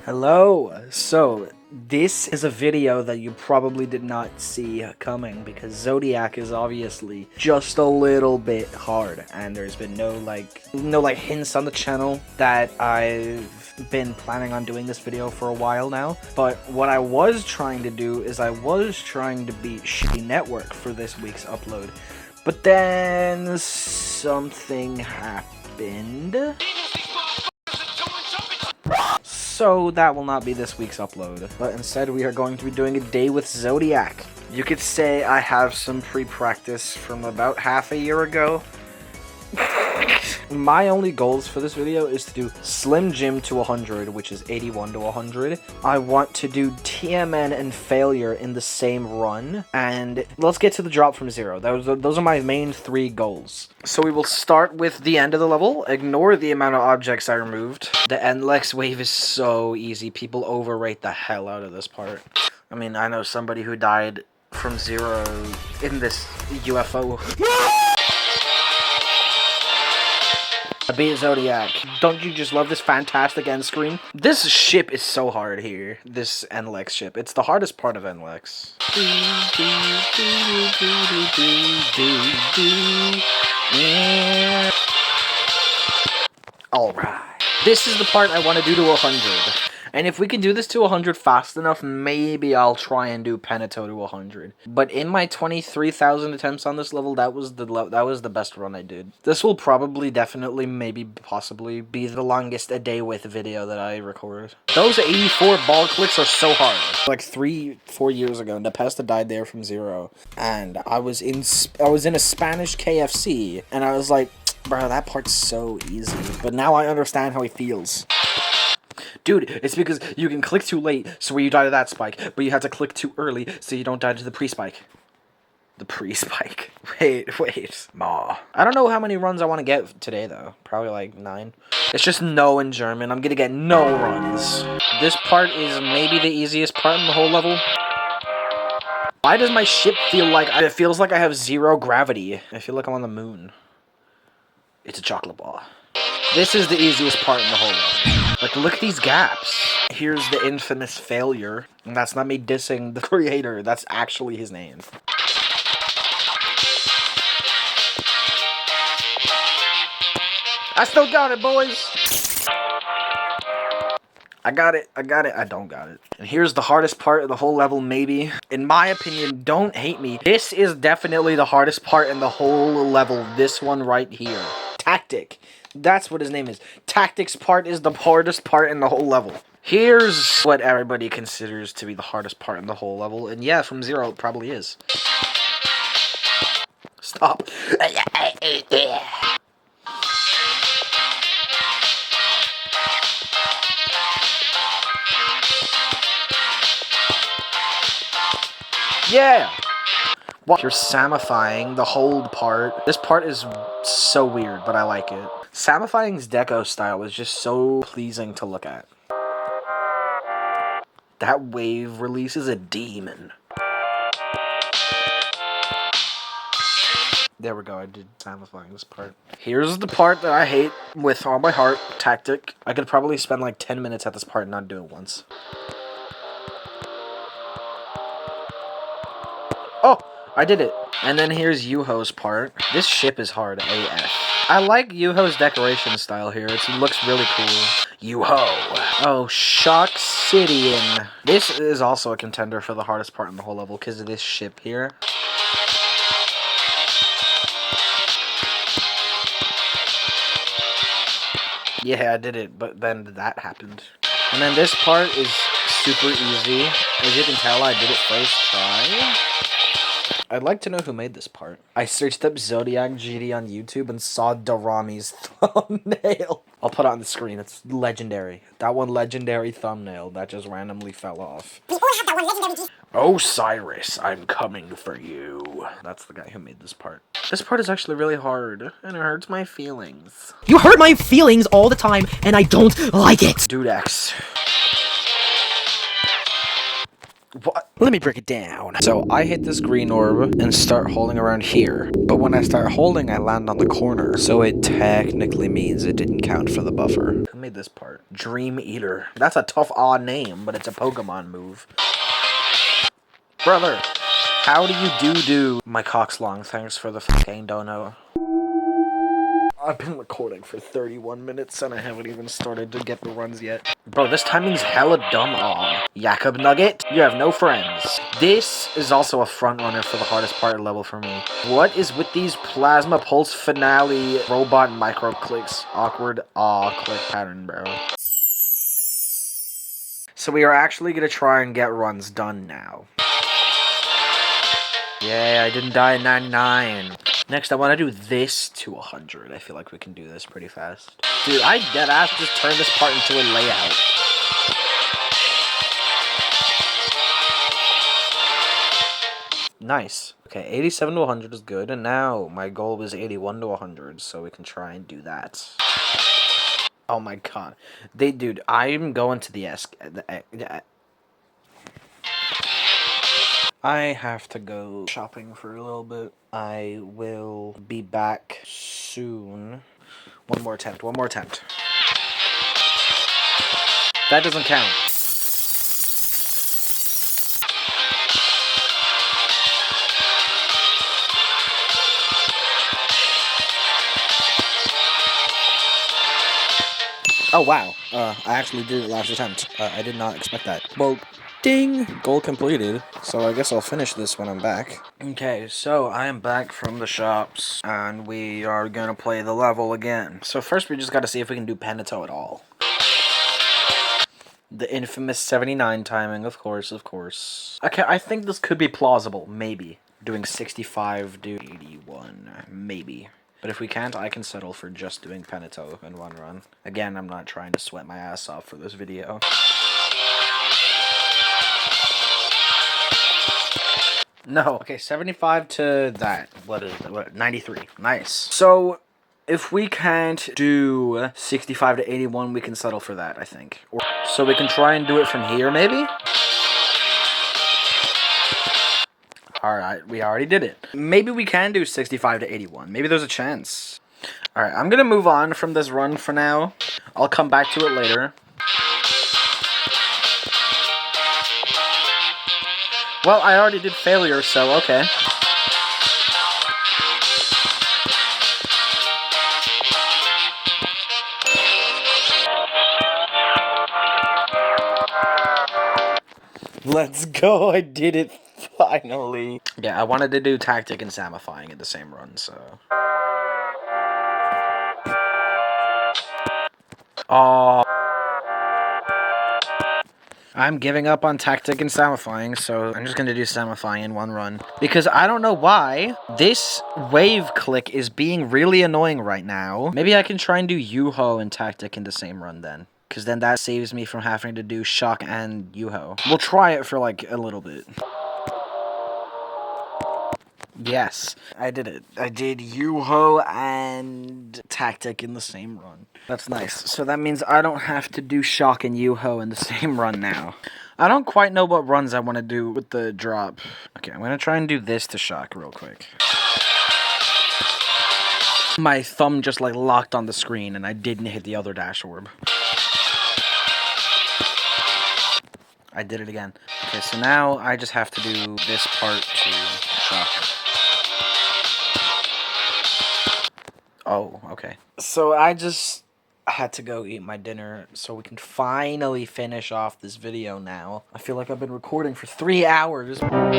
Hello! So, this is a video that you probably did not see coming because Zodiac is obviously just a little bit hard, and there's been no hints on the channel that I've been planning on doing this video for a while now. But what I was trying to do is I was trying to beat Shitty Network for this week's upload. But then something happened. So that will not be this week's upload, but instead we are going to be doing a day with Zodiac. You could say I have some pre-practice from about half a year ago. My only goals for this video is to do Slim Jim to 100, which is 81 to 100. I want to do TMN and Failure in the same run, and let's get to the drop from 0. Those are my main 3 goals. So we will start with the end of the level. Ignore the amount of objects I removed. The NLEX wave is so easy. People overrate the hell out of this part. I mean, I know somebody who died from 0 in this UFO. I beat Zodiac. Don't you just love this fantastic end screen? This ship is so hard here. This NLEX ship. It's the hardest part of NLEX. Yeah. Alright. This is the part I want to do to 100. And if we can do this to 100 fast enough, maybe I'll try and do Peneto to 100. But in my 23,000 attempts on this level, that was the best run I did. This will probably, definitely, maybe, possibly be the longest a day with video that I record. Those 84 ball clicks are so hard. Like 3-4 years ago, Nepesta died there from 0, and I was in a Spanish KFC, and I was like, bro, that part's so easy. But now I understand how he feels. Dude, it's because you can click too late, so you die to that spike, but you have to click too early, so you don't die to the pre-spike. The pre-spike. Wait. Maw. I don't know how many runs I want to get today, though. Probably like 9. It's just no in German. I'm gonna get no runs. This part is maybe the easiest part in the whole level. Why does my ship feel like... It feels like I have 0 gravity. I feel like I'm on the moon. It's a chocolate ball. This is the easiest part in the whole level. Like, look at these gaps. Here's the infamous Failure. And that's not me dissing the creator. That's actually his name. I still got it, boys. I got it. I don't got it. And here's the hardest part of the whole level, maybe. In my opinion, don't hate me. This is definitely the hardest part in the whole level. This one right here. Tactiq. That's what his name is. Tactiq's part is the hardest part in the whole level. Here's what everybody considers to be the hardest part in the whole level. And yeah, from 0, it probably is. Stop. Yeah! Well, you're samifying the hold part. This part is so weird, but I like it. Samifying's deco style is just so pleasing to look at. That wave releases a demon. There we go, I did samifying this part. Here's the part that I hate with all my heart, Tactiq. I could probably spend like 10 minutes at this part and not do it once. Oh! I did it. And then here's Yuho's part. This ship is hard AF. I like Yuho's decoration style here. It looks really cool. Yuho. Oh, Shocksidian. This is also a contender for the hardest part in the whole level because of this ship here. Yeah, I did it, but then that happened. And then this part is super easy. As you can tell, I did it first try. I'd like to know who made this part. I searched up Zodiac GD on YouTube and saw Darami's thumbnail. I'll put it on the screen. It's legendary. That one legendary thumbnail that just randomly fell off. Osiris, I'm coming for you. That's the guy who made this part. This part is actually really hard, and it hurts my feelings. You hurt my feelings all the time, and I don't like it. Dude X. What? Let me break it down. So I hit this green orb and start holding around here. But when I start holding, I land on the corner. So it technically means it didn't count for the buffer. Who made this part? Dream Eater. That's a tough, odd name, but it's a Pokemon move. Brother, how do you do? My cock's long, thanks for the fucking dono. I've been recording for 31 minutes and I haven't even started to get the runs yet. Bro, this timing's hella dumb. Aw. Jakob Nugget, you have no friends. This is also a front runner for the hardest part of the level for me. What is with these Plasma Pulse Finale robot micro clicks? Awkward click pattern, bro. So we are actually gonna try and get runs done now. Yay, I didn't die in 99. Next, I want to do this to 100. I feel like we can do this pretty fast. Dude, I deadass just turned this part into a layout. Nice. Okay, 87 to 100 is good, and now my goal was 81 to 100, so we can try and do that. Oh my god. Dude, I'm going to the I have to go shopping for a little bit. I will be back soon. One more attempt. That doesn't count. Oh wow, I actually did it last attempt. I did not expect that. Well, ding! Goal completed. So I guess I'll finish this when I'm back. Okay, so I am back from the shops, and we are gonna play the level again. So first we just gotta see if we can do Penato at all. The infamous 79 timing, of course. Okay, I think this could be plausible, maybe. Doing 65 to 81, maybe. But if we can't, I can settle for just doing Penato in one run. Again, I'm not trying to sweat my ass off for this video. No. Okay, 75 to that. What is it? What? 93. Nice. So, if we can't do 65 to 81, we can settle for that, I think. So we can try and do it from here, maybe? Alright, we already did it. Maybe we can do 65 to 81. Maybe there's a chance. Alright, I'm gonna move on from this run for now. I'll come back to it later. Well, I already did failure, so okay. Let's go, I did it finally. Yeah, I wanted to do Tactiq and Samifying in the same run, so. Oh. I'm giving up on Tactiq and Samifying, so I'm just gonna do Samifying in one run. Because I don't know why this wave click is being really annoying right now. Maybe I can try and do Yuho and Tactiq in the same run then. Because then that saves me from having to do Shock and Yuho. We'll try it for like a little bit. Yes, I did it. I did Yuho and Tactiq in the same run. That's nice. So that means I don't have to do Shock and Yuho in the same run now. I don't quite know what runs I want to do with the drop. Okay, I'm going to try and do this to Shock real quick. My thumb just like locked on the screen and I didn't hit the other dash orb. I did it again. Okay, so now I just have to do this part to Shock. Oh, okay. So I just had to go eat my dinner so we can finally finish off this video now. I feel like I've been recording for 3 hours. Alright,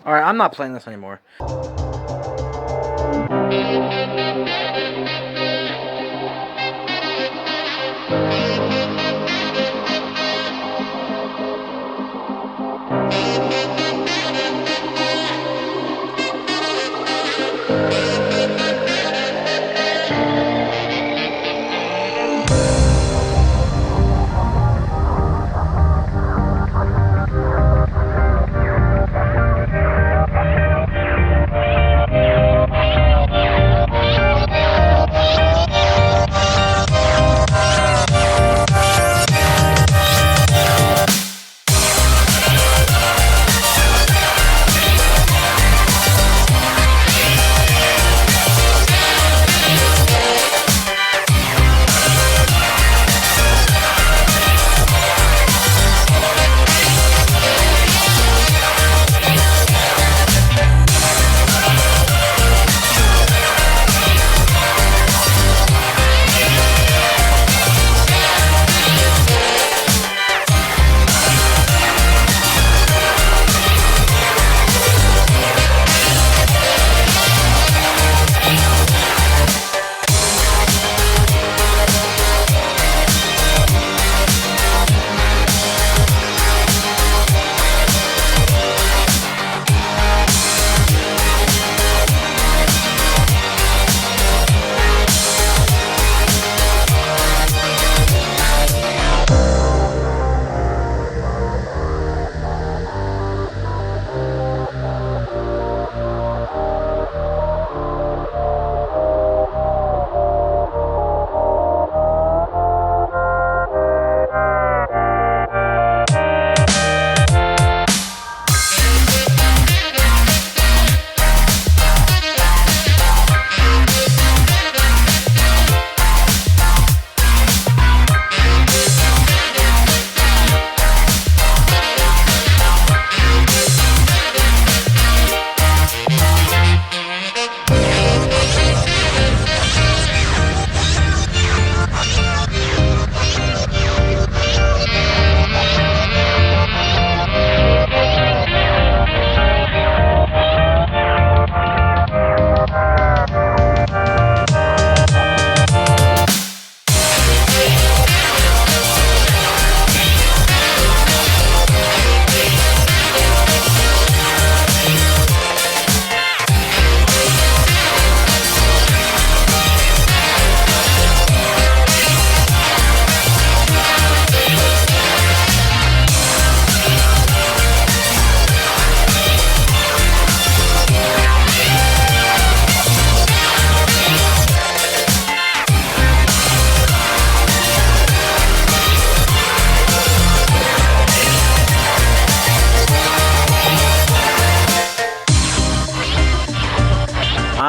I'm not playing this anymore.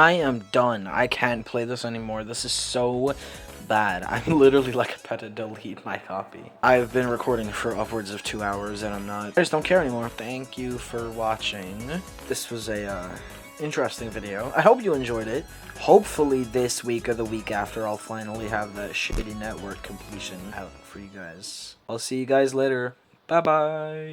I am done. I can't play this anymore. This is so bad. I'm literally like about to delete my copy. I've been recording for upwards of 2 hours and I'm not. I just don't care anymore. Thank you for watching. This was a interesting video. I hope you enjoyed it. Hopefully this week or the week after I'll finally have that shitty network completion out for you guys. I'll see you guys later. Bye bye.